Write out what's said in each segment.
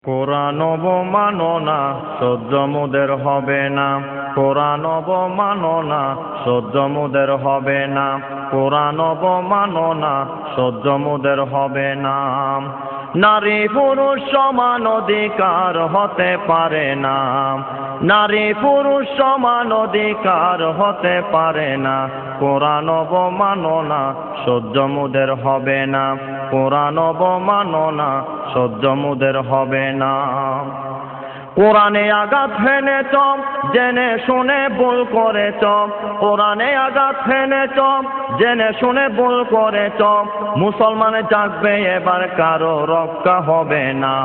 কোরআন অবমানো না সহ্য মুদের হবে না। কোরআন অবমানো না সহ্য মুদের হবে না। কোরআন অবমানো না সহ্য মুদের হবে না। নারী পুরুষ সমান অধিকার হতে পারে না। নারী পুরুষ সমান অধিকার হতে পারে না। কোরআন অবমানো না সহ্য মুদের হবে না। কোরআন অবমানো না সহ্য মুদের হবে না। কোরআনে আঘাত হেনেছ জেনে শুনে ভুল করেছ। কোরআনে আঘাত হেনেছ জেনে শুনে ভুল করেছ। মুসলমান জাগবে এবার কারো রক্ষা হবে না।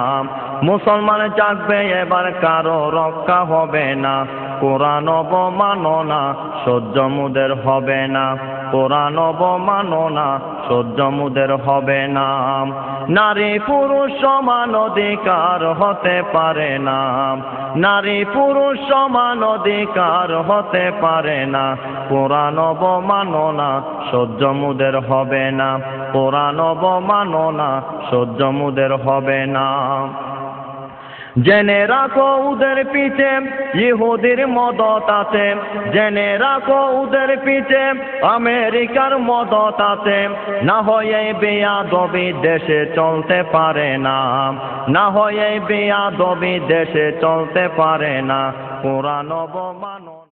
মুসলমান জাগবে এবার কারো রক্ষা হবে না। কোরআন অবমানো না সহ্য মুদের হবে না। কোরআন অবমানো না সহ্য মুদের হবে না। নারী পুরুষ সমান অধিকার হতে পারে না। নারী পুরুষ সমান অধিকার হতে পারে না। কোরআন অবমানো না সহ্য মুদের হবে না। কোরআন অবমানো না সহ্য মুদের হবে না। জেনে রাখো ওদের পিছে ইহুদির মদত আছে। জেনে রাখো ওদের পিছে আমেরিকার মদত আছে। না হয় বেয়াদবি দেশে চলতে পারে না। না হয় বেয়াদবি দেশে চলতে পারে না। কোরআন অবমানো